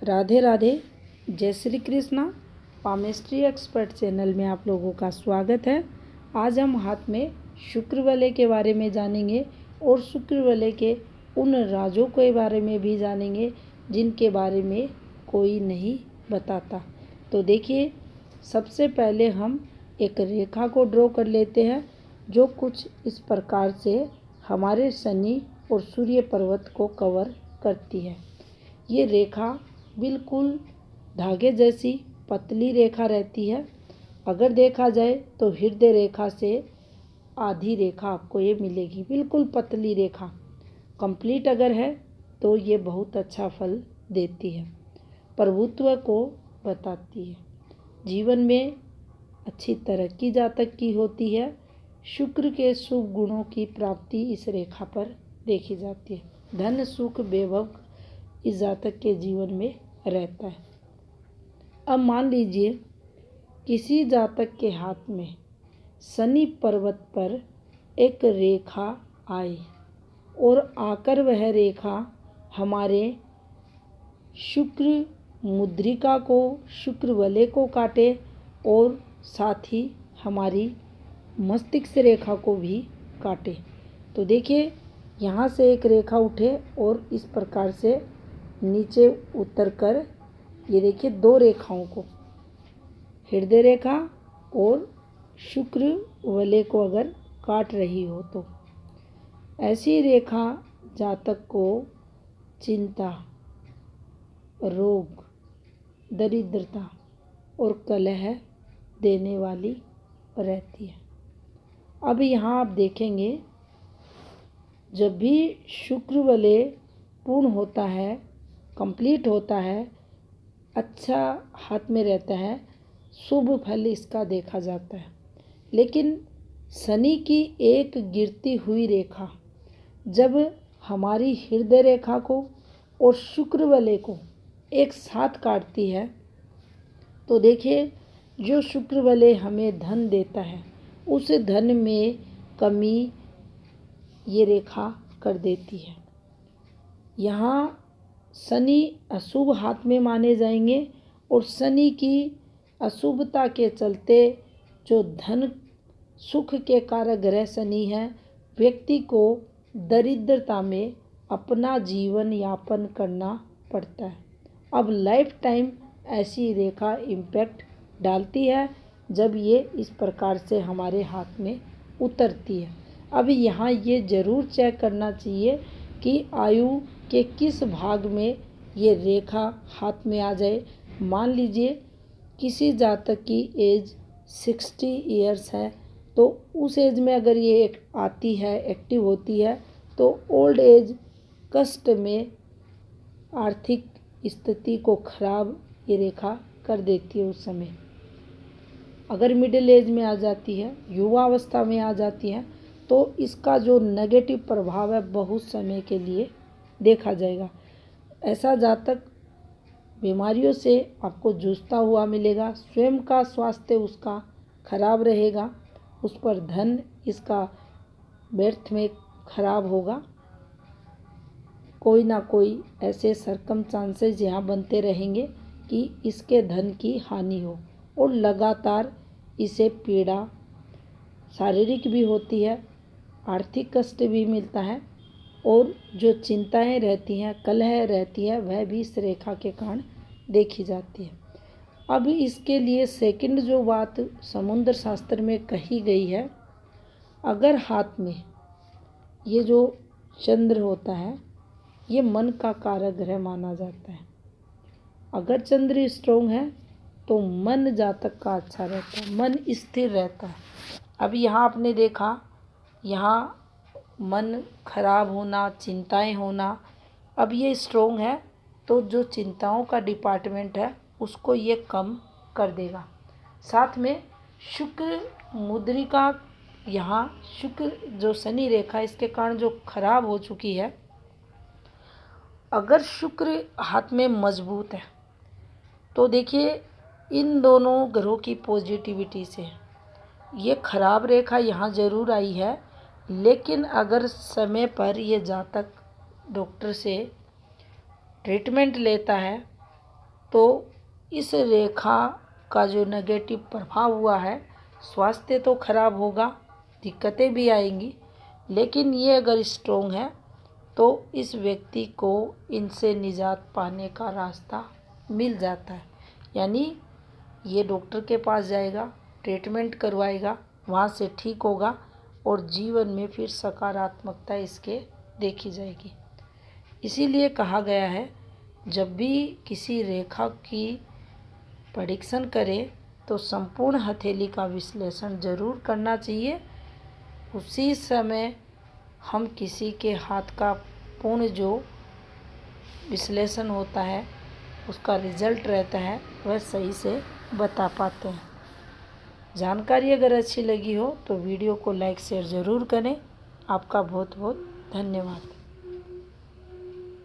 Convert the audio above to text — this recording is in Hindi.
राधे राधे, जय Shri Krishna. Palmistry expert channel में आप लोगों का स्वागत है। आज हम हाथ में शुक्र वलय के बारे में जानेंगे और शुक्र वलय के उन राजों के बारे में भी जानेंगे जिनके बारे में कोई नहीं बताता। तो देखिए, सबसे पहले हम एक रेखा को ड्रॉ कर लेते हैं जो कुछ इस प्रकार से हमारे शनि और सूर्य पर्वत को कवर करती है। ये रेखा बिल्कुल धागे जैसी पतली रेखा रहती है। अगर देखा जाए तो हृदय रेखा से आधी रेखा आपको ये मिलेगी, बिल्कुल पतली रेखा। कंप्लीट अगर है तो ये बहुत अच्छा फल देती है, प्रभुत्व को बताती है, जीवन में अच्छी तरक्की जातक की होती है। शुक्र के शुभ गुणों की प्राप्ति इस रेखा पर देखी जाती है। धन सुख वैभव इस जातक के जीवन में रहता है। अब मान लीजिए किसी जातक के हाथ में शनि पर्वत पर एक रेखा आई और आकर वह रेखा हमारे शुक्र मुद्रिका को, शुक्र वलय को काटे और साथ ही हमारी मस्तिष्क रेखा को भी काटे। तो देखिए, यहाँ से एक रेखा उठे और इस प्रकार से नीचे उतरकर ये देखिए दो रेखाओं को, हृदय रेखा और शुक्र वलय को अगर काट रही हो तो ऐसी रेखा जातक को चिंता, रोग, दरिद्रता और कलह देने वाली रहती है। अब यहाँ आप देखेंगे, जब भी शुक्र वलय पूर्ण होता है, कंप्लीट होता है, अच्छा हाथ में रहता है, शुभ फल इसका देखा जाता है। लेकिन शनि की एक गिरती हुई रेखा जब हमारी हृदय रेखा को और शुक्र वलय को एक साथ काटती है तो देखिए, जो शुक्र वलय हमें धन देता है उस धन में कमी ये रेखा कर देती है। यहाँ शनि अशुभ हाथ में माने जाएंगे और शनि की अशुभता के चलते जो धन सुख के कारक ग्रह शनि है, व्यक्ति को दरिद्रता में अपना जीवन यापन करना पड़ता है। अब लाइफ टाइम ऐसी रेखा इम्पैक्ट डालती है जब ये इस प्रकार से हमारे हाथ में उतरती है। अब यहाँ ये ज़रूर चेक करना चाहिए कि आयु के किस भाग में ये रेखा हाथ में आ जाए। मान लीजिए किसी जातक की एज 60 इयर्स है तो उस एज में अगर ये आती है, एक्टिव होती है, तो ओल्ड एज कष्ट में आर्थिक स्थिति को खराब ये रेखा कर देती है उस समय। अगर मिडिल एज में आ जाती है, युवा अवस्था में आ जाती है, तो इसका जो नेगेटिव प्रभाव है बहुत समय के लिए देखा जाएगा। ऐसा जातक बीमारियों से आपको जूझता हुआ मिलेगा, स्वयं का स्वास्थ्य उसका खराब रहेगा, उस पर धन इसका व्यर्थ में खराब होगा। कोई ना कोई ऐसे सर्कमस्टांसेस यहाँ बनते रहेंगे कि इसके धन की हानि हो और लगातार इसे पीड़ा शारीरिक भी होती है, आर्थिक कष्ट भी मिलता है और जो चिंताएं रहती हैं, कलह रहती है, वह भी इस रेखा के कारण देखी जाती है। अब इसके लिए सेकंड जो बात समुद्र शास्त्र में कही गई है, अगर हाथ में ये जो चंद्र होता है, ये मन का कारक ग्रह माना जाता है। अगर चंद्र स्ट्रोंग है तो मन जातक का अच्छा रहता है, मन स्थिर रहता है। अब यहाँ आपने देखा, यहाँ मन खराब होना, चिंताएं होना, अब ये स्ट्रोंग है तो जो चिंताओं का डिपार्टमेंट है उसको ये कम कर देगा। साथ में शुक्र मुद्रिका, यहाँ शुक्र जो शनि रेखा इसके कारण जो खराब हो चुकी है, अगर शुक्र हाथ में मजबूत है तो देखिए इन दोनों ग्रहों की पॉजिटिविटी से ये खराब रेखा यहाँ ज़रूर आई है। लेकिन अगर समय पर ये जातक डॉक्टर से ट्रीटमेंट लेता है तो इस रेखा का जो नेगेटिव प्रभाव हुआ है, स्वास्थ्य तो खराब होगा, दिक्कतें भी आएंगी, लेकिन ये अगर स्ट्रोंग है तो इस व्यक्ति को इनसे निजात पाने का रास्ता मिल जाता है। यानी ये डॉक्टर के पास जाएगा, ट्रीटमेंट करवाएगा, वहाँ से ठीक होगा और जीवन में फिर सकारात्मकता इसके देखी जाएगी। इसीलिए कहा गया है जब भी किसी रेखा की प्रेडिक्शन करें तो संपूर्ण हथेली का विश्लेषण जरूर करना चाहिए। उसी समय हम किसी के हाथ का पूर्ण जो विश्लेषण होता है, उसका रिजल्ट रहता है, वह सही से बता पाते हैं। जानकारी अगर अच्छी लगी हो तो वीडियो को लाइक शेयर ज़रूर करें। आपका बहुत बहुत धन्यवाद।